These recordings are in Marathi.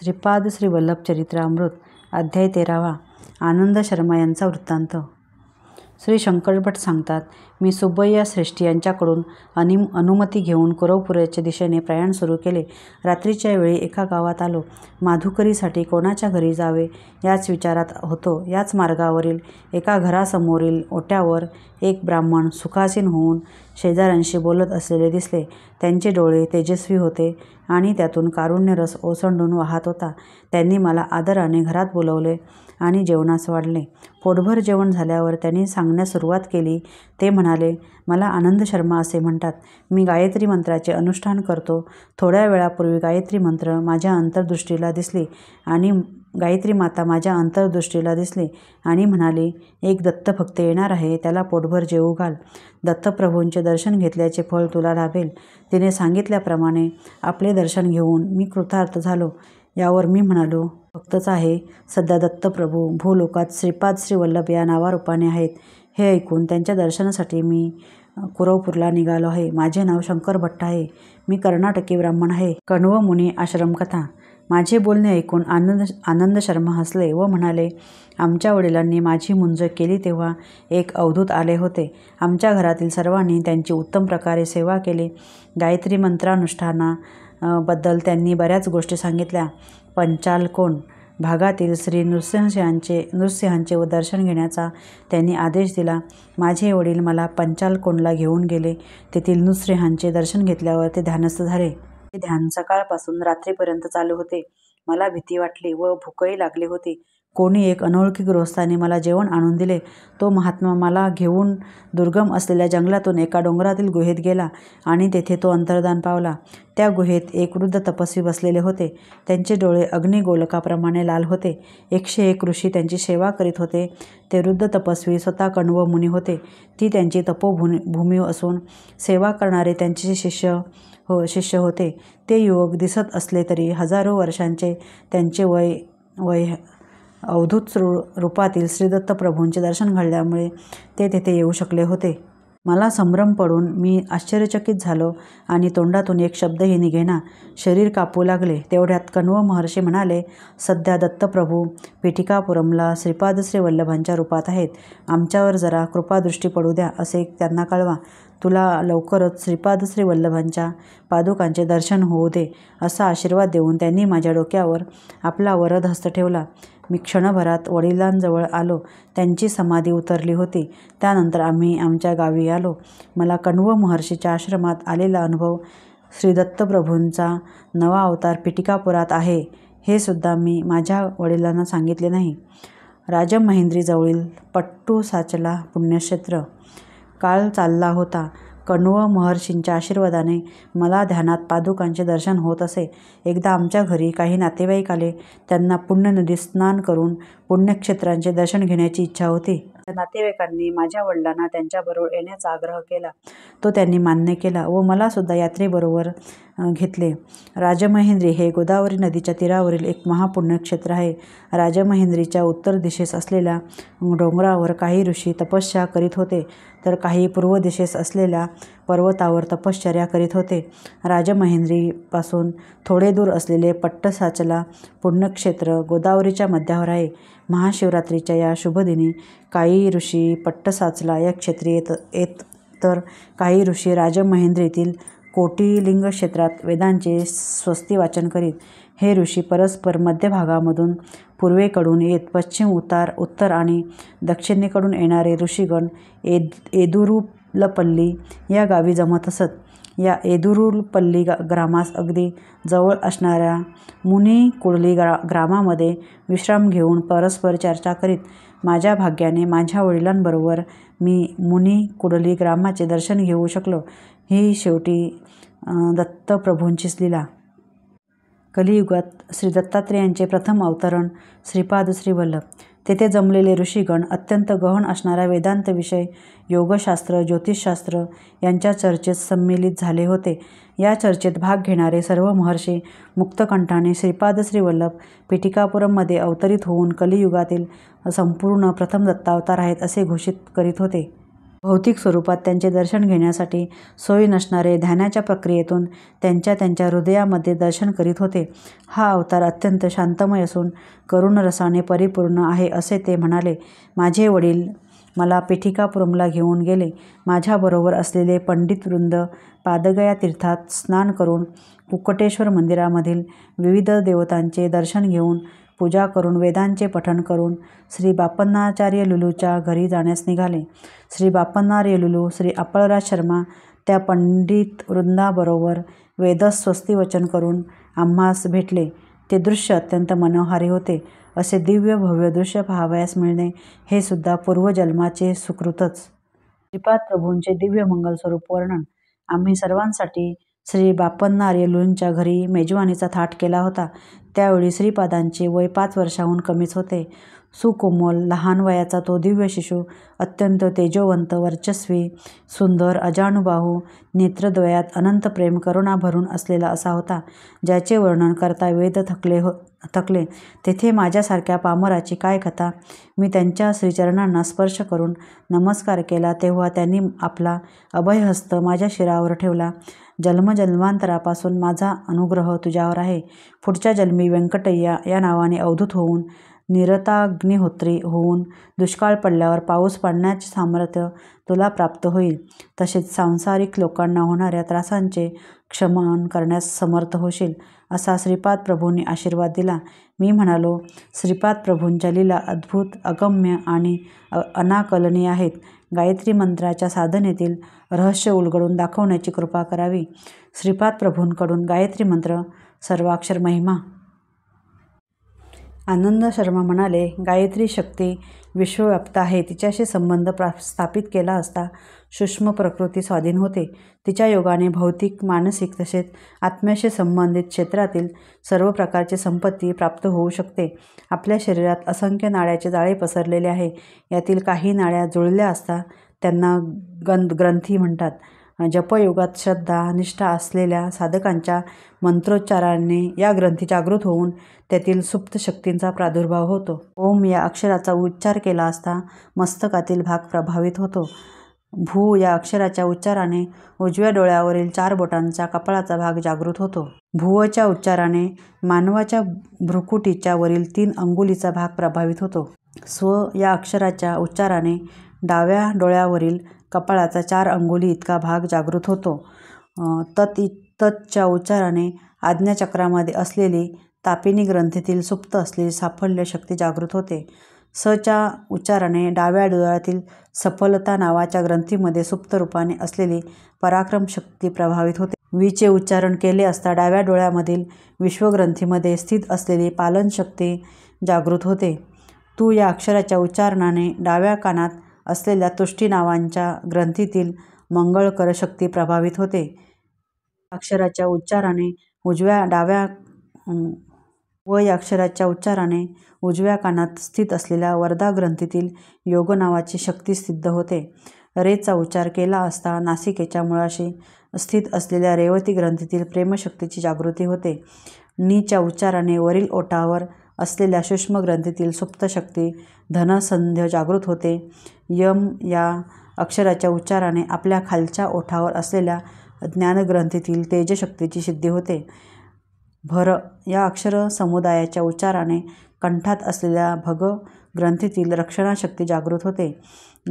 श्रीपाद श्री वल्लभ चरित्रामृत अध्याय 13वा. आनंद शर्मा यांचा वृत्तांत. श्री शंकरभट सांगतात, मी सुब्बय्या श्रेष्ठी यांच्याकडून अनुमती घेऊन कुरवपुऱ्याच्या दिशेने प्रयाण सुरू केले. रात्रीच्या वेळी एका गावात आलो. माधुकरीसाठी कोणाच्या घरी जावे याच विचारात होतो. याच मार्गावरील एका घरासमोरील ओट्यावर एक ब्राह्मण सुखासीन होऊन शेजाऱ्यांशी बोलत असलेले दिसले. त्यांचे डोळे तेजस्वी होते आणि त्यातून कारुण्यरस ओसंडून वाहत होता. त्यांनी मला आदराने घरात बोलवले आणि जेवणास वाढले. पोटभर जेवण झाल्यावर त्यांनी सांगण्यास सुरुवात केली. ते म्हणाले, मला आनंद शर्मा असे म्हणतात. मी गायत्री मंत्राचे अनुष्ठान करतो. थोड्या वेळापूर्वी गायत्री मंत्र माझ्या अंतर्दृष्टीला दिसली आणि गायत्री माता माझ्या अंतर्दृष्टीला दिसली आणि म्हणाली, एक दत्तभक्त येणार आहे, त्याला पोटभर जेवू घाल. दत्तप्रभूंचे दर्शन घेतल्याचे फळ तुला लाभेल. तिने सांगितल्याप्रमाणे आपले दर्शन घेऊन मी कृतार्थ झालो. यावर मी म्हणालो, भक्तच आहे. सध्या दत्तप्रभू भूलोकात श्रीपाद श्री वल्लभ या नावारूपाने आहेत. हे ऐकून त्यांच्या दर्शनासाठी मी कुरवपूरला निघालो आहे. माझे नाव शंकर भट्ट आहे. मी कर्नाटकी ब्राह्मण आहे. कण्व मुनी आश्रमकथा. माझे बोलणे ऐकून आनंद शर्मा हसले व म्हणाले, आमच्या वडिलांनी माझी मुंज केली तेव्हा एक अवधूत आले होते. आमच्या घरातील सर्वांनी त्यांची उत्तम प्रकारे सेवा केली. गायत्री मंत्रानुष्ठाना बद्दल त्यांनी बऱ्याच गोष्टी सांगितल्या. पंचालकोन भागातील श्री नृसिंहांचे दर्शन घेण्याचा त्यांनी आदेश दिला. माझे वडील मला पंचालकोनला घेऊन गेले. तेथील नृसिंहांचे दर्शन घेतल्यावर ते ध्यानस्थ झाले. ते ध्यान सकाळपासून रात्रीपर्यंत चालू होते. मला भीती वाटली व भूकही लागली होती. कोणी एक अनोळखी गृहस्थाने मला जेवण आणून दिले. तो महात्मा मला घेऊन दुर्गम असलेल्या जंगलातून एका डोंगरातील गुहेत गेला आणि तेथे तो अंतर्धान पावला. त्या गुहेत एक वृद्ध तपस्वी बसलेले होते. त्यांचे डोळे अग्निगोलकाप्रमाणे लाल होते. 101 ऋषी त्यांची सेवा करीत होते. ते वृद्ध तपस्वी स्वतः कण्व मुनी होते. ती त्यांची तपोभूमी असून सेवा करणारे त्यांचे शिष्य होते. ते युवक दिसत असले तरी हजारो वर्षांचे त्यांचे वय अवधूत रूपातील श्रीदत्त प्रभूंचे दर्शन घडल्यामुळे ते तेथे येऊ शकले होते. मला संभ्रम पडून मी आश्चर्यचकित झालो आणि तोंडातून एक शब्दही निघेना. शरीर कापू लागले. तेवढ्यात कण्व महर्षी म्हणाले, सध्या दत्तप्रभू पिठिकापुरमला श्रीपाद श्री वल्लभांच्या रूपात आहेत. आमच्यावर जरा कृपादृष्टी पडू द्या असे त्यांना कळवा. तुला लवकरच श्रीपाद श्री वल्लभांच्या पादुकांचे दर्शन होऊ दे असा आशीर्वाद देऊन त्यांनी माझ्या डोक्यावर आपला वरद हस्त ठेवला. मी क्षणभरात वडिलांजवळ आलो. त्यांची समाधी उतरली होती. त्यानंतर आम्ही आमच्या गावी आलो. मला कण्व महर्षीच्या आश्रमात आलेला अनुभव श्रीदत्तप्रभूंचा नवा अवतार पिठिकापुरात आहे हे सुद्धा मी माझ्या वडिलांना सांगितले नाही. राजमहेंद्रीजवळील पट्टुसाचला पुण्यक्षेत्र. काळ चालला होता. कण्व महर्षींच्या आशीर्वादाने मला ध्यानात पादुकांचे दर्शन होत असे. एकदा आमच्या घरी काही नातेवाईक आले. त्यांना पुण्यनदीत स्नान करून पुण्यक्षेत्रांचे दर्शन घेण्याची इच्छा होती. त्या नातेवाईकांनी माझ्या वडिलांना त्यांच्याबरोबर येण्याचा आग्रह केला. तो त्यांनी मान्य केला व मला सुद्धा यात्रेबरोबर घेतले. राजमहेंद्री हे गोदावरी नदीच्या तीरावरील एक महापुण्यक्षेत्र आहे. राजमहेंद्रीच्या उत्तर दिशेस असलेल्या डोंगरावर काही ऋषी तपश्चर्या करीत होते तर काही पूर्व दिशेस असलेल्या पर्वतावर तपश्चर्या करीत होते. राजमहेंद्रीपासून थोडे दूर असलेले पट्टसाचला पुण्यक्षेत्र गोदावरीच्या मध्यावर आहे. महाशिवरात्रीच्या या शुभदिनी काही ऋषी पट्टसाचला या क्षेत्री येत तर काही ऋषी राजमहेंद्रीतील कोटिलिंग क्षेत्रात वेदांचे स्वस्ती वाचन करीत. हे ऋषी परस्पर मध्यभागामधून पूर्वेकडून येत पश्चिम, उत्तर आणि दक्षिणेकडून येणारे ऋषीगण येदुरुलपल्ली या गावी जमत असत. या येदुरुलपल्ली ग्रामास अगदी जवळ असणाऱ्या मुनिकुडली ग्रामामध्ये विश्राम घेऊन परस्पर चर्चा करीत माझ्या भाग्याने माझ्या वडिलांबरोबर मी मुनिकुडली ग्रामाचे दर्शन घेऊ शकलो. ही शेवटी दत्तप्रभूंचीच लीला. कलियुगात श्री दत्तात्रेयांचे प्रथम अवतरण श्रीपाद श्री वल्लभ. तेथे जमलेले ऋषीगण अत्यंत गहन असणाऱ्या वेदांत विषय, योगशास्त्र, ज्योतिषशास्त्र यांच्या चर्चेत सम्मिलित झाले होते. या चर्चेत भाग घेणारे सर्व महर्षी मुक्तकंठाने श्रीपाद श्री वल्लभ पिठिकापुरममध्ये अवतरित होऊन कलियुगातील संपूर्ण प्रथम दत्तावतार आहेत असे घोषित करीत होते. भौतिक स्वरूपात त्यांचे दर्शन घेण्यासाठी सोयी नसणारे ध्यानाच्या प्रक्रियेतून त्यांच्या हृदयामध्ये दर्शन करीत होते. हा अवतार अत्यंत शांतमय असून करुणरसाने परिपूर्ण आहे असे ते म्हणाले. माझे वडील मला पिठिकापुरमला घेऊन गेले. माझ्याबरोबर असलेले पंडितवृंद पादगया तीर्थात स्नान करून कुक्कुटेश्वर मंदिरामधील विविध देवतांचे दर्शन घेऊन पूजा करून वेदांचे पठण करून श्री बापन्नाचार्य लुलूच्या घरी जाण्यास निघाले. श्री बापन्नार्य लुलू श्री अपळराज शर्मा त्या पंडितवृंदाबरोबर वेदस्वस्तिवचन करून आम्हास भेटले. ते दृश्य अत्यंत मनोहारी होते. असे दिव्य भव्य दृश्य पाहावयास मिळणे हे सुद्धा पूर्वजन्माचे सुकृतच. श्रीपाद प्रभूंचे दिव्य मंगल स्वरूप वर्णन. आम्ही सर्वांसाठी श्री बापन्नार्य लुलूंच्या घरी मेजवानीचा थाट केला होता. त्यावेळी श्रीपादांचे वय 5 वर्षांहून कमीच होते. सुकोमल लहान वयाचा तो दिव्य शिशू अत्यंत तेजोवंत, वर्चस्वी, सुंदर, अजानुबाहू, नेत्रद्वयात अनंत प्रेम करुणा भरून असलेला असा होता, ज्याचे वर्णन करता वेद थकले. तेथे माझ्यासारख्या पामराची काय कथा. मी त्यांच्या श्रीचरणांना स्पर्श करून नमस्कार केला तेव्हा त्यांनी आपला अभयहस्त माझ्या शिरावर ठेवला. जन्मजन्मांतरापासून माझा अनुग्रह तुझ्यावर आहे. पुढच्या जन्मी व्यंकटय्या या नावाने अवधूत होऊन, निरताग्निहोत्री होऊन दुष्काळ पडल्यावर पाऊस पाडण्याचे सामर्थ्य तुला प्राप्त होईल. तसेच सांसारिक लोकांना होणाऱ्या त्रासांचे क्षमन करण्यास समर्थ होशील, असा श्रीपाद प्रभूंनी आशीर्वाद दिला. मी म्हणालो, श्रीपाद प्रभूंच्या लीला अद्भुत, अगम्य आणि अनाकलनीय आहेत. गायत्री मंत्राच्या साधनेतील रहस्य उलगडून दाखवण्याची कृपा करावी. श्रीपाद प्रभूंकडून गायत्री मंत्र सर्वाक्षर महिमा. आनंद शर्मा म्हणाले, गायत्री शक्ती विश्वव्याप्त आहे. तिच्याशी संबंध स्थापित केला असता सूक्ष्म प्रकृती स्वाधीन होते. तिच्या योगाने भौतिक, मानसिक तसेच आत्म्याशी संबंधित क्षेत्रातील सर्व प्रकारची संपत्ती प्राप्त होऊ शकते. आपल्या शरीरात असंख्य नाड्याचे जाळे पसरलेले आहे. यातील काही नाड्या जुळल्या असता त्यांना ग्रंथी म्हणतात. जपयोगात श्रद्धा, निष्ठा असलेल्या साधकांच्या मंत्रोच्चाराने या ग्रंथी जागृत होऊन त्यातील सुप्त शक्तींचा प्रादुर्भाव होतो. ओम या अक्षराचा उच्चार केला असता मस्तकातील भाग प्रभावित होतो. भू या अक्षराच्या उच्चाराने उजव्या डोळ्यावरील 4 बोटांचा कपाळाचा भाग जागृत होतो. भुवच्या उच्चाराने मानवाच्या भ्रुकुटीच्या वरील 3 अंगुलीचा भाग प्रभावित होतो. स्व या अक्षराच्या उच्चाराने डाव्या डोळ्यावरील कपाळाचा 4 अंगुली इतका भाग जागृत होतो. ततच्या उच्चाराने आज्ञाचक्रामध्ये असलेली तापिनी ग्रंथीतील सुप्त असलेली साफल्य शक्ती जागृत होते. सच्या उच्चाराने डाव्या डोळ्यातील सफलता नावाच्या ग्रंथीमध्ये सुप्त रूपाने असलेली पराक्रम शक्ती प्रभावित होते. वीचे उच्चारण केले असता डाव्या डोळ्यामधील विश्वग्रंथीमध्ये स्थित असलेली पालन शक्ती जागृत होते. तू या अक्षराच्या उच्चारणाने डाव्या कानात असलेल्या तुष्टी नावांच्या ग्रंथीतील मंगळकर शक्ती प्रभावित होते. अक्षराच्या उच्चाराने या अक्षराच्या उच्चाराने उजव्या कानात स्थित असलेल्या वर्धा ग्रंथीतील योग नावाची शक्ती सिद्ध होते. रेचा उच्चार केला असता नासिकेच्या मुळाशी स्थित असलेल्या रेवती ग्रंथीतील प्रेमशक्तीची जागृती होते. नीच्या उच्चाराने वरील ओठावर असलेल्या सूक्ष्म ग्रंथीतील सुप्त शक्ती धनसंध्य जागृत होते. यम या अक्षराच्या उच्चाराने आपल्या खालच्या ओठावर असलेल्या ज्ञानग्रंथीतील तेजशक्तीची सिद्धी होते. भर या अक्षर समुदायाच्या उच्चाराने कंठात असलेल्या भग ग्रंथीतील रक्षणाशक्ती जागृत होते.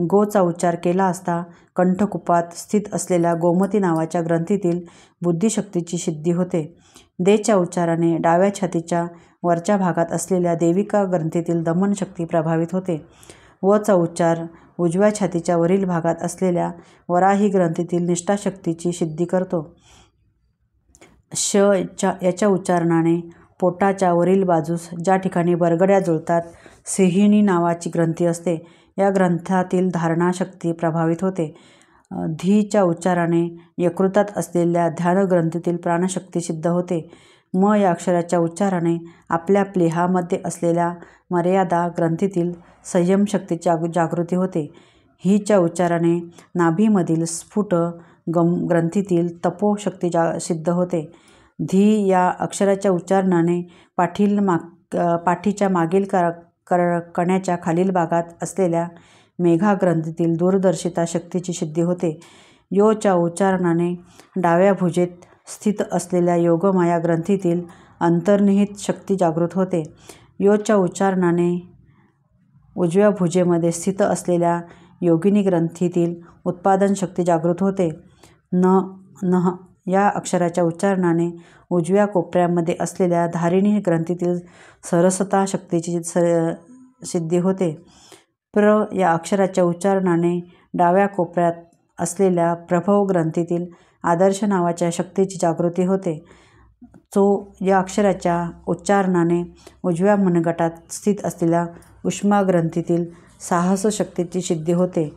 गोचा उच्चार केला असता कंठकुपात स्थित असलेल्या गोमती नावाच्या ग्रंथीतील बुद्धिशक्तीची सिद्धी होते. देच्या उच्चाराने डाव्या छातीच्या वरच्या भागात असलेल्या देविका ग्रंथीतील दमन शक्ती प्रभावित होते. वचा उच्चार उजव्या छातीच्या वरील भागात असलेल्या वराही ग्रंथीतील निष्ठाशक्तीची सिद्धी करतो. श याच्या उच्चारणाने पोटाच्या वरील बाजूस ज्या ठिकाणी बरगड्या जुळतात सिंहिणी नावाची ग्रंथी असते. या ग्रंथातील धारणाशक्ती प्रभावित होते. धीच्या उच्चाराने यकृतात असलेल्या ध्यान ग्रंथीतील प्राणशक्ती सिद्ध होते. म या अक्षराच्या उच्चाराने आपल्या प्लेहामध्ये असलेल्या मर्यादा ग्रंथीतील संयम शक्तीची जागृती होते. हीच्या उच्चाराने नाभीमधील स्फुट ग्रंथीतील तपोशक्ती सिद्ध होते. धी या अक्षराच्या उच्चारणाने पाठीच्या मागील कण्याच्या खालील भागात असलेल्या मेघा ग्रंथीतील दूरदर्शिता शक्तीची सिद्धी होते. योच्या उच्चारणाने डाव्या भुजेत स्थित असलेल्या योगमाया ग्रंथीतील अंतर्निहित शक्ती जागृत होते. योच्या उच्चारणाने उजव्या भुजेमध्ये स्थित असलेल्या योगिनी ग्रंथीतील उत्पादन शक्ती जागृत होते. नह या अक्षराच्या उच्चारणाने उजव्या कोपऱ्यामध्ये असलेल्या धारिणी ग्रंथीतील सरसता शक्तीची सिद्धी होते. प्र या अक्षराच्या उच्चारणाने डाव्या कोपऱ्यात असलेल्या प्रभव ग्रंथीतील आदर्श नावाच्या शक्तीची जागृती होते. चो या अक्षराच्या उच्चारणाने उजव्या मनगटात स्थित असलेल्या उष्मा ग्रंथीतील साहस शक्तीची सिद्धी होते.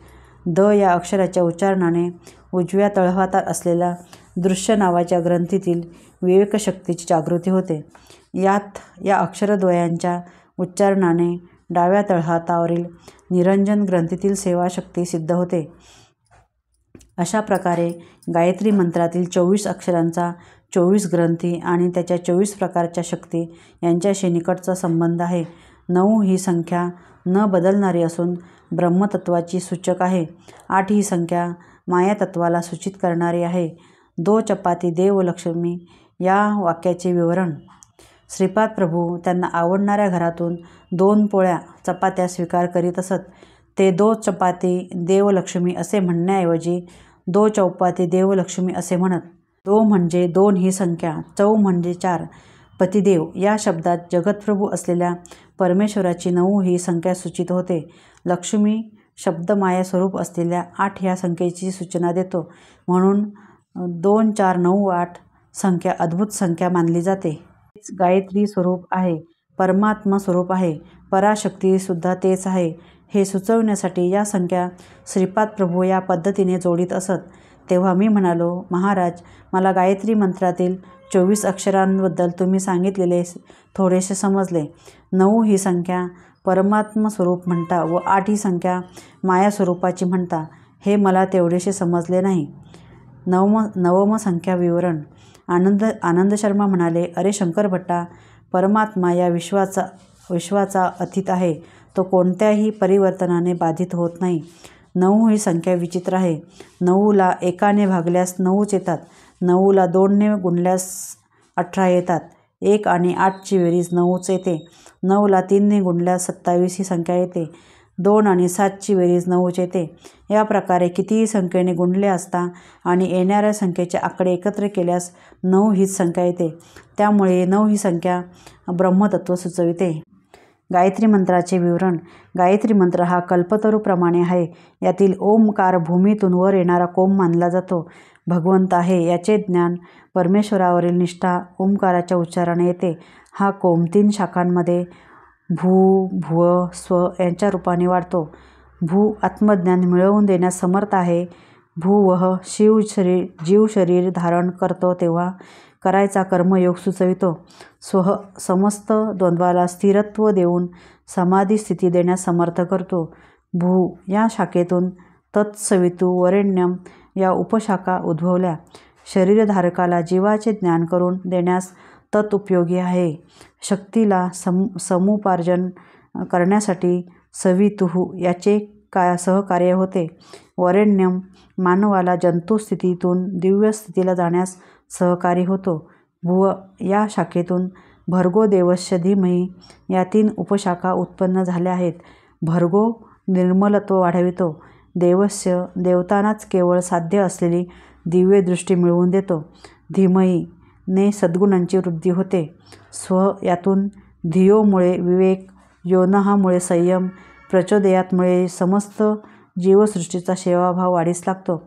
द या अक्षराच्या उच्चारणाने उजव्या तळहातात असलेल्या दृश्य नावाच्या ग्रंथीतील विवेक शक्तीची जागृती होते. यात या अक्षरद्वयांच्या उच्चारणाने डाव्या तळहातावरील निरंजन ग्रंथीतील सेवाशक्ती सिद्ध होते. अशा प्रकारे गायत्री मंत्रातील 24 अक्षरांचा 24 ग्रंथी आणि त्याच्या 24 प्रकारच्या शक्ती यांच्याशी निकटचा संबंध आहे. 9 ही संख्या न बदलणारी असून ब्रह्मतत्वाची सूचक आहे. 8 ही संख्या मायातत्वाला सूचित करणारी आहे. 2 चपाती देव लक्ष्मी या वाक्याचे विवरण. श्रीपाद प्रभू त्यांना आवडणाऱ्या घरातून 2 पोळ्या चपात्या स्वीकार करीत असत. ते 2 चपाती देवलक्ष्मी असे म्हणण्याऐवजी 2 चौपाती देवलक्ष्मी असे म्हणत. 2 म्हणजे 2 ही संख्या, चौ म्हणजे 4. पतिदेव या शब्दात जगतप्रभू असलेल्या परमेश्वराची 9 ही संख्या सूचित होते. लक्ष्मी शब्द माया स्वरूप असलेल्या 8 ह्या संख्येची सूचना देतो. म्हणून 2, 4, 9, 8 संख्या अद्भुत संख्या मानली जाते. गायत्री स्वरूप आहे, परमात्मा स्वरूप आहे, पराशक्ती सुद्धा तेच आहे हे सुचविण्यासाठी या संख्या श्रीपाद प्रभू या पद्धतीने जोडीत असत. तेव्हा मी म्हणालो, महाराज, मला गायत्री मंत्रातील 24 अक्षरांबद्दल तुम्ही सांगितलेले थोडेसे समजले. 9 ही संख्या परमात्मा स्वरूप म्हणता व 8 ही संख्या माया स्वरूपाची म्हणता, हे मला तेवढेसे समजले नाही. नवम संख्या विवरण. आनंद शर्मा म्हणाले, अरे शंकर भट्टा, परमात्मा या विश्वाचा अतीत आहे. तो कोणत्याही परिवर्तनाने बाधित होत नाही. 9 ही संख्या विचित्र आहे. 9ला 1ने भागल्यास 9च येतात. 9ला 2ने गुणल्यास 18 येतात. 1 आणि 8ची बेरीज 9च येते. 9ला 3ने गुणल्यास 27 ही संख्या येते. 2 आणि 7ची बेरीज 9च येते. या प्रकारे कितीही संख्येने गुणले असता आणि येणाऱ्या संख्येचे आकडे एकत्र केल्यास 9 हीच संख्या येते. त्यामुळे 9 ही संख्या ब्रह्मतत्व सुचविते. गायत्री मंत्राचे विवरण. गायत्री मंत्र हा कल्पतरूप्रमाणे आहे. यातील ओमकार भूमीतून वर येणारा कोंब मानला जातो. भगवंत आहे याचे ज्ञान, परमेश्वरावरील निष्ठा ओंकाराच्या उच्चाराने येते. हा कोंब 3 शाखांमध्ये भू, भुव, स्व यांच्या रूपाने वाढतो. भू आत्मज्ञान मिळवून देण्यास समर्थ आहे. भूवह जीव शरीर धारण करतो तेव्हा करायचा कर्मयोग सुचवितो. स्व समस्त द्वंद्वाला स्थिरत्व देऊन समाधी स्थिती देण्यास समर्थ करतो. भू या शाखेतून तत्सवितु वरेण्यम या उपशाखा उद्भवल्या. शरीरधारकाला जीवाचे ज्ञान करून देण्यास तत् उपयोगी आहे. शक्तीला समुपार्जन करण्यासाठी सवितुः याचे सहकार्य होते. वरेण्यम मानवाला जंतुस्थितीतून दिव्य स्थितीला जाण्यास सहकारी होतो. भुव या शाखेतून भर्गो देवस्य धीमहि या 3 उपशाखा उत्पन्न झाल्या आहेत. भर्गो निर्मलत्व वाढवितो. देवस्य देवतांनाच केवळ साध्य असलेली दिव्य दृष्टी मिळवून देतो. धीमहि ने सद्गुणांची वृद्धी होते. स्व यातून धियोमुळे विवेक, योनहामुळे संयम, प्रचोदयातमुळे समस्त जीवसृष्टीचा सेवाभाव वाढीस लागतो.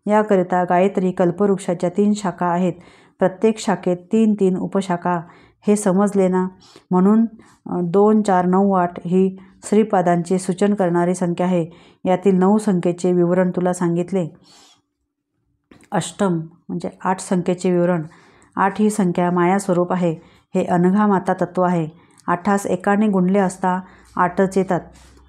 याकरिता गायत्री कल्पवृक्षाच्या 3 शाखा आहेत. प्रत्येक शाखेत 3-3 उपशाखा. हे समजले ना? म्हणून 2, 4, 9, 8 ही श्रीपादांचे सूचन करणारी संख्या आहे. यातील 9 संख्येचे विवरण तुला सांगितले. अष्टम म्हणजे 8 संख्येचे विवरण. 8 ही संख्या मायास्वरूप आहे. हे अनघा माता तत्व आहे. 8 1ने गुणले असता 8च येतात.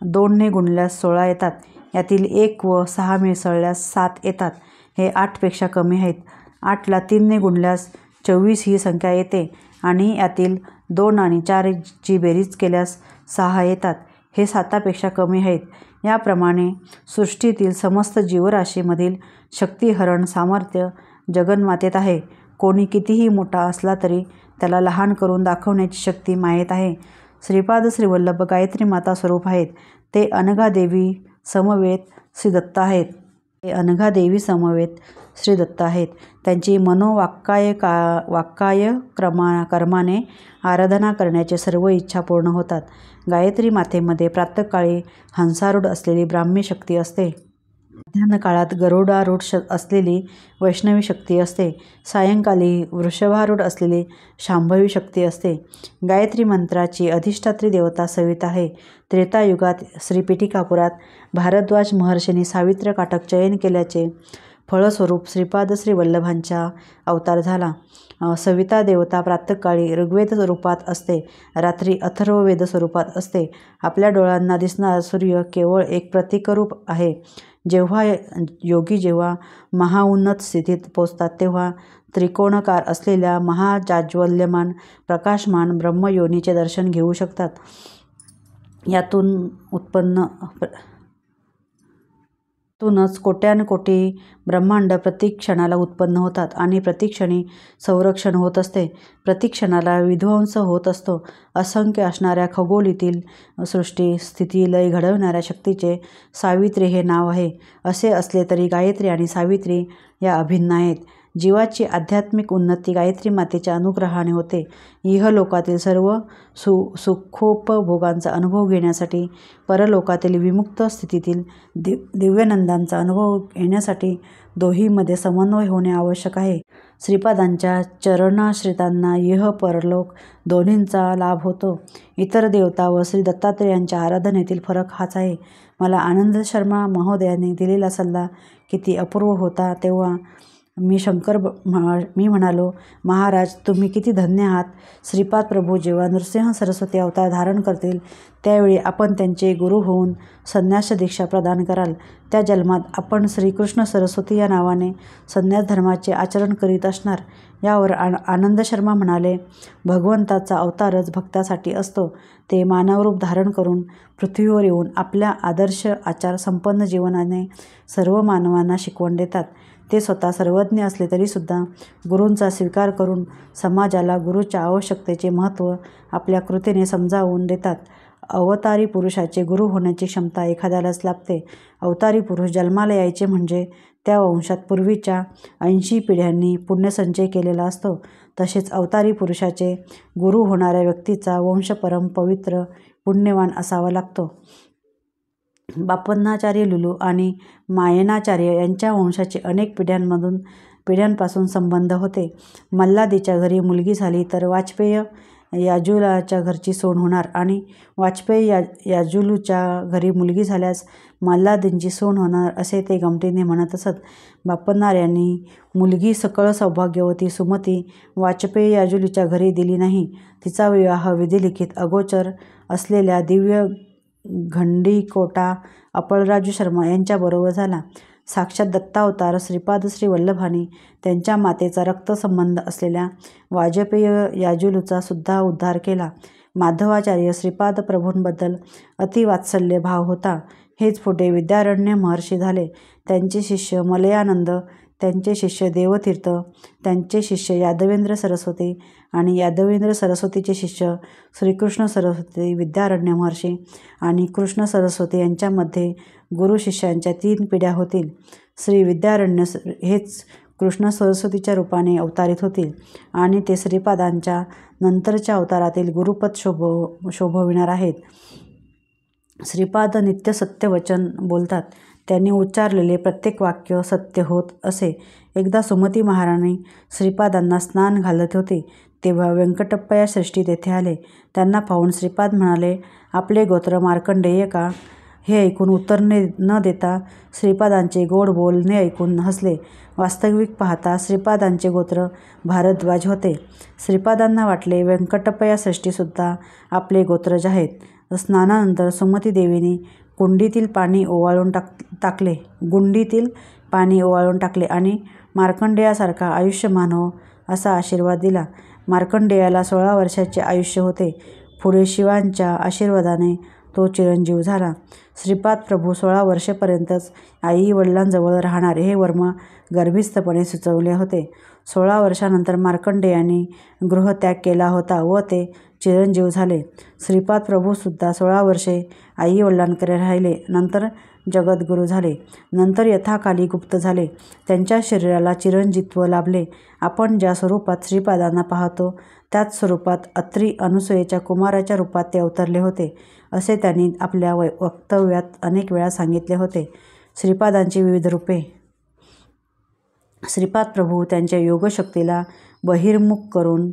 2ने गुणल्यास 16 येतात. यातील 1 व 6 मिसळल्यास 7 येतात. हे 8पेक्षा कमी आहेत. 8ला 3ने गुणल्यास 24 ही संख्या येते आणि यातील 2 आणि 4ची बेरीज केल्यास 6 येतात. हे 7पेक्षा कमी आहेत. याप्रमाणे सृष्टीतील समस्त जीवराशीमधील शक्तिहरण सामर्थ्य जगन्मातेत आहे. कोणी कितीही मोठा असला तरी त्याला लहान करून दाखवण्याची शक्ती मायेत आहे. श्रीपाद श्रीवल्लभ गायत्री माता स्वरूप आहेत. ते अनघादेवी समवेत श्रीदत्त आहेत. त्यांची वाक्काय कर्माने आराधना करण्याचे सर्व इच्छा पूर्ण होतात. गायत्री मातेमध्ये प्रातःकाळी हंसारूढ असलेली ब्राह्मी शक्ती असते. मध्यान्ह काळात गरुडारूढ असलेली वैष्णवी शक्ती असते. सायंकाळी वृषभारूढ असलेली शांभवी शक्ती असते. गायत्री मंत्राची अधिष्ठात्री देवता सविता आहे. त्रेतायुगात श्रीपीठिकापुरात भारद्वाज महर्षींनी सावित्र काटक चयन केल्याचे फळस्वरूप श्रीपाद श्रीवल्लभांचा अवतार झाला. सविता देवता प्रातःकाळी ऋग्वेद स्वरूपात असते, रात्री अथर्ववेद स्वरूपात असते. आपल्या डोळ्यांना दिसणारा सूर्य केवळ एक प्रतीकरूप आहे. जेव्हा योगी महाउन्नत स्थितीत पोचतात तेव्हा त्रिकोणाकार असलेल्या महाजाज्वल्यमान प्रकाशमान ब्रह्मयोनीचे दर्शन घेऊ शकतात. यातूनच कोट्यानकोटी ब्रह्मांड प्रतिक्षणाला उत्पन्न होतात आणि प्रतिक्षणी संरक्षण होत असते. प्रतिक्षणाला विध्वंस होत असतो. असंख्य असणाऱ्या खगोलीतील सृष्टी स्थिती लय घडवणाऱ्या शक्तीचे सावित्री हे नाव आहे. असे असले तरी गायत्री आणि सावित्री या अभिन्न आहेत. जीवाची आध्यात्मिक उन्नती गायत्री मातेच्या अनुग्रहाने होते. इहलोकातील सर्व सुखोपभोगांचा अनुभव घेण्यासाठी, परलोकातील विमुक्त स्थितीतील दिव्यानंदांचा अनुभव घेण्यासाठी दोहीमध्ये समन्वय होणे आवश्यक आहे. श्रीपादांच्या चरणाश्रितांना इह परलोक दोन्हींचा लाभ होतो. इतर देवता व श्री दत्तात्रेयांच्या आराधनेतील फरक हाच आहे. मला आनंद शर्मा महोदयांनी दिलेला सल्ला किती अपूर्व होता. तेव्हा मी म्हणालो, महाराज तुम्ही किती धन्य आहात. श्रीपाद प्रभू जेव्हा नृसिंह सरस्वती अवतार धारण करतील त्यावेळी आपण त्यांचे गुरु होऊन संन्यास दीक्षा प्रदान कराल. त्या जन्मात आपण श्रीकृष्ण सरस्वती या नावाने संन्यास धर्माचे आचरण करीत असणार. यावर आनंद शर्मा म्हणाले, भगवंताचा अवतारच भक्तासाठी असतो. ते मानवरूप धारण करून पृथ्वीवर येऊन आपल्या आदर्श आचार संपन्न जीवनाने सर्व मानवांना शिकवण देतात. ते स्वतः सर्वज्ञ असले तरीसुद्धा गुरूंचा स्वीकार करून समाजाला गुरूच्या आवश्यकतेचे महत्त्व आपल्या कृतीने समजावून देतात. अवतारी पुरुषाचे गुरु होण्याची क्षमता एखाद्यालाच लाभते. अवतारी पुरुष जन्माला यायचे म्हणजे त्या वंशात पूर्वीच्या 80 पिढ्यांनी पुण्यसंचय केलेला असतो. तसेच अवतारी पुरुषाचे गुरु होणाऱ्या व्यक्तीचा वंश परम पवित्र पुण्यवान असावा लागतो. बापन्नाचार्य लुलू आणि मायनाचार्य यांच्या वंशाचे अनेक पिढ्यांपासून संबंध होते. मल्लादीच्या घरी मुलगी झाली तर वाजपेय याजुलाच्या घरची सून होणार आणि वाजपेयी याजुलूच्या घरी मुलगी झाल्यास मल्लादींची सून होणार असे ते गमतीने म्हणत असत. बापन्नार्यांनी मुलगी सकळ सौभाग्यवती सुमती वाजपेयी याजुलीच्या घरी दिली नाही. तिचा विवाह विधिलिखित अगोचर असलेल्या दिव्य घंडीकोटा अपळराजू शर्मा यांच्याबरोबर झाला. साक्षात दत्तावतार श्रीपाद श्रीवल्लभांनी त्यांच्या मातेचा रक्तसंबंध असलेल्या वाजपेयी याजुलूचा सुद्धा उद्धार केला. माधवाचार्य श्रीपाद प्रभूंबद्दल अतिवात्सल्य भाव होता. हेच पुढे विद्यारण्य महर्षी झाले. त्यांचे शिष्य मलयानंद, त्यांचे शिष्य देवतीर्थ, त्यांचे शिष्य यादवेंद्र सरस्वती आणि यादवेंद्र सरस्वतीचे शिष्य श्रीकृष्ण सरस्वती, विद्यारण्य महर्षी आणि कृष्ण सरस्वती यांच्यामध्ये गुरु शिष्यांच्या 3 पिढ्या होतील. श्री विद्यारण्य हेच कृष्ण सरस्वतीच्या रूपाने अवतारित होतील आणि ते श्रीपादांच्या नंतरच्या अवतारातील गुरुपद शोभविणार आहेत. श्रीपाद नित्य सत्य वचन बोलतात. त्यांनी उच्चारलेले प्रत्येक वाक्य सत्य होत असे. एकदा सुमती महाराणी श्रीपादांना स्नान घालत होती तेव्हा व्यंकटप्पया श्रेष्ठी तेथे आले. त्यांना पाहून श्रीपाद म्हणाले, आपले गोत्र मार्कंडेय का? हे ऐकून उत्तर न देता श्रीपादांचे गोड बोलणे ऐकून हसले. वास्तविक पाहता श्रीपादांचे गोत्र भारद्वाज होते. श्रीपादांना वाटले व्यंकटप्पया श्रेष्ठीसुद्धा आपले गोत्रज आहेत. स्नानानंतर सुमती देवीने गुंडीतील पाणी ओवाळून टाकले आणि मार्कंडेयासारखा आयुष्यमान हो असा आशीर्वाद दिला. मार्कंडेयाला 16 वर्षाचे आयुष्य होते. पुढे शिवांच्या आशीर्वादाने तो चिरंजीव झाला. श्रीपाद प्रभू 16 वर्षेपर्यंतच आई वडिलांजवळ राहणार हे वर्म गर्भिस्थपणे सुचवले होते. 16 वर्षानंतर मार्कंडेयाने गृहत्याग केला होता व ते चिरंजीव झाले. श्रीपाद प्रभूसुद्धा 16 वर्षे आई वडिलांकडे राहिले. नंतर जगद्गुरू झाले. नंतर यथाकाली गुप्त झाले. त्यांच्या शरीराला चिरंजीत्व लाभले. आपण ज्या स्वरूपात श्रीपादांना पाहतो त्याच स्वरूपात अत्री अनुसूयेच्या कुमाराच्या रूपात ते अवतरले होते, असे त्यांनी आपल्या वक्तव्यात अनेक वेळा सांगितले होते. श्रीपादांची विविध रूपे. श्रीपाद प्रभू त्यांच्या योगशक्तीला बहिर्मुख करून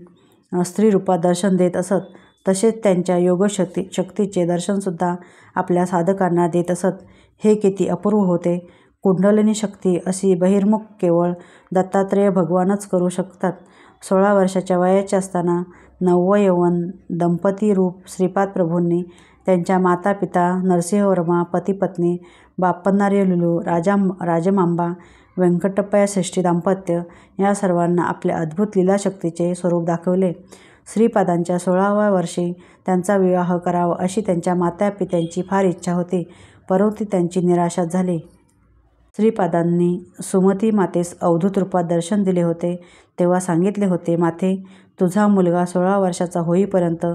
स्त्रीरूपात दर्शन देत असत. तसेच त्यांच्या योगशक्तीचे दर्शनसुद्धा आपल्या साधकांना देत असत. हे किती अपूर्व होते. कुंडलिनी शक्ती अशी बहिर्मुख केवळ दत्तात्रेय भगवानच करू शकतात. 16 वर्षाच्या वयाचे असताना नवयौवन दंपती रूप श्रीपाद प्रभूंनी त्यांच्या मातापिता नरसिंहवर्मा, पतिपत्नी बाप्पनार्य लुलू, राजमांबा, व्यंकटप्पया श्रेष्ठी दाम्पत्य या सर्वांना आपल्या अद्भुत लीलाशक्तीचे स्वरूप दाखवले. श्रीपादांच्या 16व्या वर्षी त्यांचा विवाह करावा अशी त्यांच्या मातापित्यांची फार इच्छा होती, परंतु त्यांची निराशाच झाली. श्रीपादांनी सुमती मातेस अवधूत रूपात दर्शन दिले होते तेव्हा सांगितले होते, माते, तुझा मुलगा 16 वर्षाचा होईपर्यंत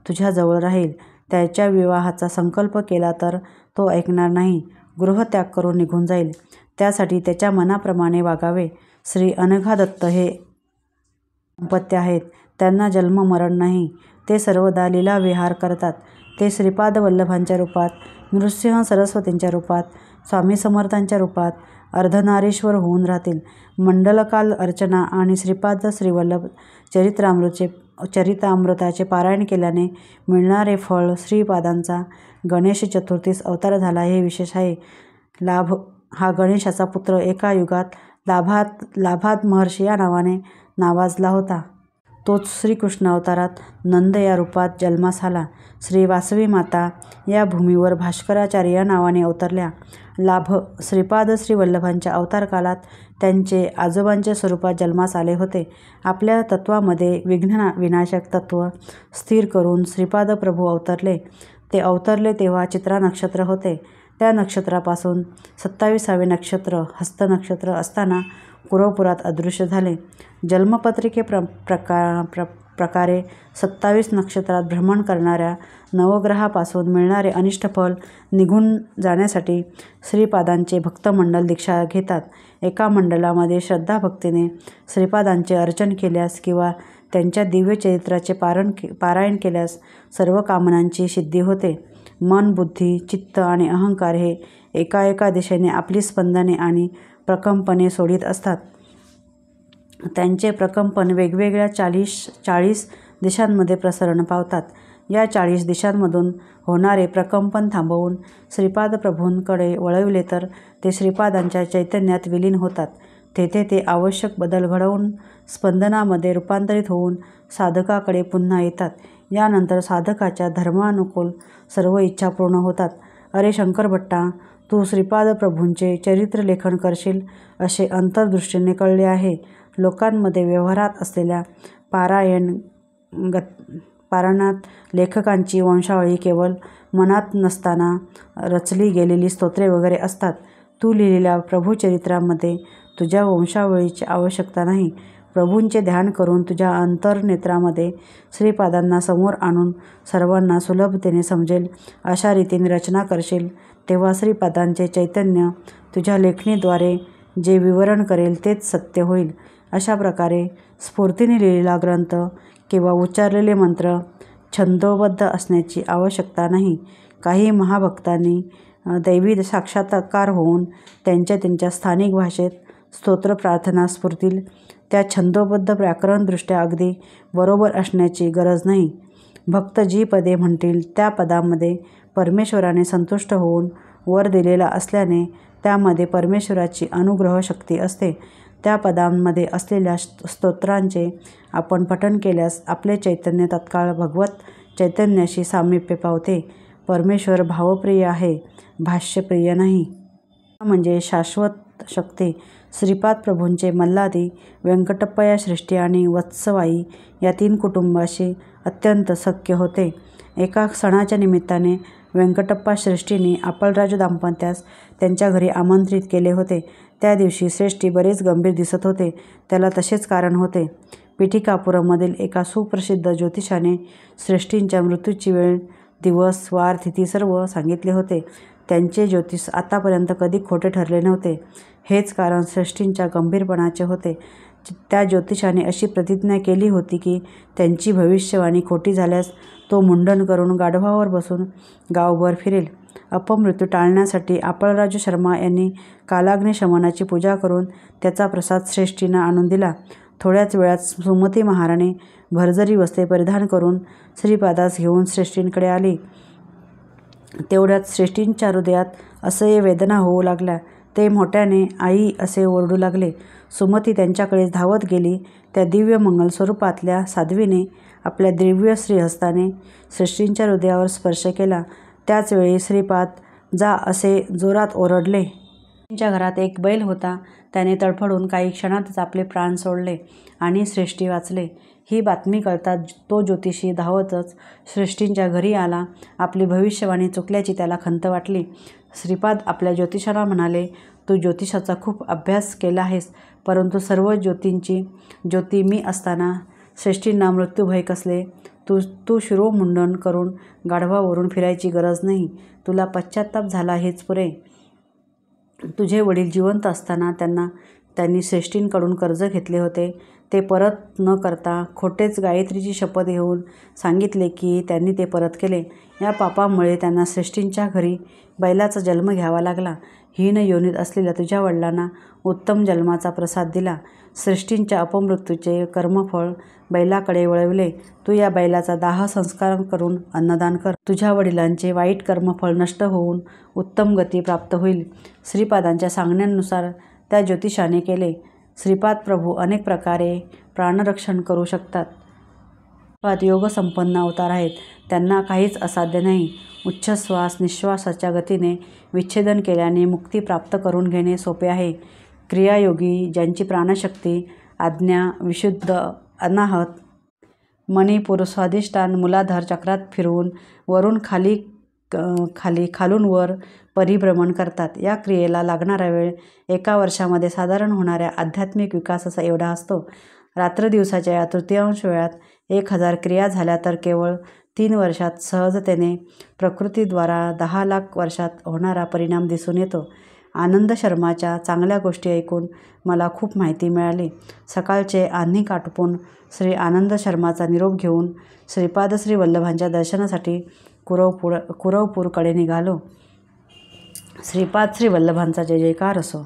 तुझ्याजवळ राहील. त्याच्या विवाहाचा संकल्प केला तर तो ऐकणार नाही, गृहत्याग करून निघून जाईल. त्यासाठी त्याच्या मनाप्रमाणे वागावे. श्री अनघादत्त हे दाम्पत्य आहेत. त्यांना जन्म मरण नाही. ते सर्वदा लीलाविहार करतात. ते श्रीपाद वल्लभांच्या रूपात, नृसिंह सरस्वतींच्या रूपात, स्वामी समर्थांच्या रूपात अर्धनारीश्वर होऊन राहतील. मंडलकाल अर्चना आणि श्रीपाद श्रीवल्लभ चरितामृताचे पारायण केल्याने मिळणारे फळ श्रीपादांचा गणेश चतुर्थीस अवतार झाला हे विशेष आहे. लाभ हा गणेशाचा पुत्र एका युगात लाभाद महर्षी या नावाने नावाजला होता. तोच श्रीकृष्ण अवतारात नंद या रूपात जन्मास आला. श्री वासवी माता या भूमीवर भास्कराचार्य या नावाने अवतरल्या. लाभ श्रीपाद श्रीवल्लभांच्या अवतार काळात त्यांचे आजोबांच्या स्वरूपात जन्मास आले होते. आपल्या तत्वामध्ये विघ्न विनाशक तत्व स्थिर करून श्रीपाद प्रभू अवतरले. ते अवतरले तेव्हा चित्रा नक्षत्र होते. त्या नक्षत्रापासून 27वे नक्षत्र हस्त नक्षत्र असताना कुरवपुरात अदृश्य झाले. जन्मपत्रिके प्रकारे 27 नक्षत्रात भ्रमण करणाऱ्या नवग्रहापासून मिळणारे अनिष्ट फल निघून जाण्यासाठी श्रीपादांचे भक्तमंडळ दीक्षा घेतात. एका मंडळामध्ये श्रद्धाभक्तीने श्रीपादांचे अर्चन केल्यास किंवा त्यांच्या दिव्य चरित्राचे पारायण केल्यास सर्व कामनांची सिद्धी होते. मन, बुद्धी, चित्त आणि अहंकार हे एका दिशेने आपली स्पंदने आणि प्रकंपने सोडित असतात. त्यांचे प्रकंपन वेगवेगळ्या 40 दिशांमध्ये प्रसरण पावतात. या 40 दिशांमधून होणारे प्रकंपन थांबवून श्रीपाद प्रभूंकडे वळविले तर ते श्रीपादांच्या चैतन्यात विलीन होतात. तेथे ते आवश्यक बदल घडवून स्पंदनामध्ये रूपांतरित होऊन साधकाकडे पुन्हा येतात. यानंतर साधकाच्या धर्मानुकूल सर्व इच्छा पूर्ण होतात. अरे शंकरभट्टा, तू श्रीपाद प्रभूंचे चरित्र लेखन करशील असे अंतर्दृष्टीने कळले आहे. लोकांमध्ये व्यवहारात असलेल्या पारायणात लेखकांची वंशावळी केवळ मनात नसताना रचली गेलेली स्तोत्रे वगैरे असतात. तू लिहिलेल्या प्रभुचरित्रामध्ये तुझ्या वंशावळीची आवश्यकता नाही. प्रभूंचे ध्यान करून तुझ्या अंतर्नेत्रामध्ये श्रीपादांना समोर आणून सर्वांना सुलभतेने समजेल अशा रीतीने रचना करशील तेव्हा श्रीपादांचे चैतन्य तुझ्या लेखणीद्वारे जे विवरण करेल तेच सत्य होईल. अशा प्रकारे स्फूर्तीने लिहिलेला ग्रंथ किंवा उच्चारलेले मंत्र छंदोबद्ध असण्याची आवश्यकता नाही. काही महाभक्तांनी दैवी साक्षात्कार होऊन त्यांच्या स्थानिक भाषेत स्तोत्र प्रार्थना स्फुरतील. त्या छंदोबद्ध व्याकरणदृष्ट्या अगदी बरोबर असण्याची गरज नाही. भक्त जी पदे म्हणतील त्या पदांमध्ये परमेश्वराने संतुष्ट होऊन वर दिलेला असल्याने त्यामध्ये परमेश्वराची अनुग्रह शक्ती असते. त्या पदांमध्ये असलेल्या स्तोत्रांचे आपण पठण केल्यास आपले चैतन्य तत्काळ भगवत चैतन्याशी सामिप्य पावते. परमेश्वर भावप्रिय आहे, भाष्यप्रिय नाही. म्हणजे शाश्वत शक्ती. श्रीपाद प्रभूंचे मल्लादी, व्यंकटप्पया श्रेष्ठी आणि वत्सवाई या 3 कुटुंबाशी अत्यंत सख्य होते. एका सणाच्या निमित्ताने व्यंकटप्पा श्रेष्ठींनी आपलराजू दाम्पत्यास त्यांच्या घरी आमंत्रित केले होते. त्या दिवशी श्रेष्ठी बरेच गंभीर दिसत होते. त्याला तसेच कारण होते. पिठिकापुरमधील एका सुप्रसिद्ध ज्योतिषाने श्रेष्ठींच्या मृत्यूची वेळ, दिवस, वार, तिथी सर्व सांगितले होते. त्यांचे ज्योतिष आतापर्यंत कधी खोटे ठरले नव्हते. हेच कारण श्रेष्ठींच्या गंभीरपणाचे होते. त्या ज्योतिषाने अशी प्रतिज्ञा केली होती की त्यांची भविष्यवाणी खोटी झाल्यास तो मुंडन करून गाढवावर बसून गावभर फिरेल. अपमृत्यू टाळण्यासाठी आपलराजू शर्मा यांनी कालाग्निशमनाची पूजा करून त्याचा प्रसाद श्रेष्ठींना आणून दिला. थोड्याच वेळात सुमती महाराणी भरजरी वस्त्रे परिधान करून श्रीपादास घेऊन श्रेष्ठींकडे आली. तेवढ्यात श्रेष्ठींच्या हृदयात असह्य वेदना होऊ लागल्या. ते मोठ्याने आई असे ओरडू लागले. सुमती त्यांच्याकडे धावत गेली. त्या दिव्य मंगल स्वरूपातल्या साध्वीने आपल्या दिव्य श्रीहस्ताने श्रेष्ठींच्या हृदयावर स्पर्श केला. त्याच वेळी श्रीपाद जा असे जोरात ओरडले. श्रेष्ठींच्या घरात एक बैल होता. त्याने तडफडून काही क्षणातच आपले प्राण सोडले आणि श्रेष्ठी वाचले. ही बातमी कळताच तो ज्योतिषी धावतच श्रेष्ठींच्या घरी आला. आपली भविष्यवाणी चुकल्याची त्याला खंत वाटली. श्रीपाद आपल्या ज्योतिषाला म्हणाले, तू ज्योतिषाचा खूप अभ्यास केला आहेस, परंतु सर्व ज्योतींची ज्योती मी असताना श्रेष्ठींना मृत्यूभय कसले? तू शिरोमुंडन करून गाढवावरून फिरायची गरज नाही. तुला पश्चाताप झाला हेच पुरे. तुझे वडील जिवंत असताना त्यांनी श्रेष्ठींकडून कर्ज घेतले होते. ते परत न करता खोटेच गायत्रीची शपथ घेऊन सांगितले की त्यांनी ते परत केले. या पापामुळे त्यांना श्रेष्ठींच्या घरी बैलाचा जन्म घ्यावा लागला. हीन योनीत असलेल्या तुझ्या वडिलांना उत्तम जन्माचा प्रसाद दिला. श्रेष्ठींच्या अपमृत्यूचे कर्मफळ बैलाकडे वळविले. तू या बैलाचा दाह संस्कार करून अन्नदान कर. तुझ्या वडिलांचे वाईट कर्मफळ नष्ट होऊन उत्तम गती प्राप्त होईल. श्रीपादांच्या सांगण्यानुसार त्या ज्योतिषाने केले. श्रीपाद प्रभू अनेक प्रकारे प्राणरक्षण करू शकतात. श्रीपाद योगसंपन्न अवतार आहेत. त्यांना काहीच असाध्य नाही. उच्छ्वास निश्वासाच्या गतीने विच्छेदन केल्याने मुक्ती प्राप्त करून घेणे सोपे आहे. क्रियायोगी ज्यांची प्राणशक्ती, आज्ञा, विशुद्ध अनाहत, मणिपूर, स्वाधिष्ठान, मूलाधार चक्रात फिरवून वरून खालून वर परिभ्रमण करतात. या क्रियेला लागणारा वेळ 1 वर्षामध्ये साधारण होणाऱ्या आध्यात्मिक विकासाचा एवढा असतो. रात्रदिवसाच्या या तृतीयांश वेळात 1000 क्रिया झाल्या तर केवळ 3 वर्षात सहजतेने प्रकृतीद्वारा 10 लाख वर्षात होणारा परिणाम दिसून येतो. आनंद शर्माच्या चांगल्या गोष्टी ऐकून मला खूप माहिती मिळाली. सकाळचे आन्हिक आटोपून श्री आनंद शर्माचा निरोप घेऊन श्रीपाद श्री वल्लभांच्या दर्शनासाठी कुरवपूरकडे निघालो. श्रीपाद श्री वल्लभांचा जय जयकार असो.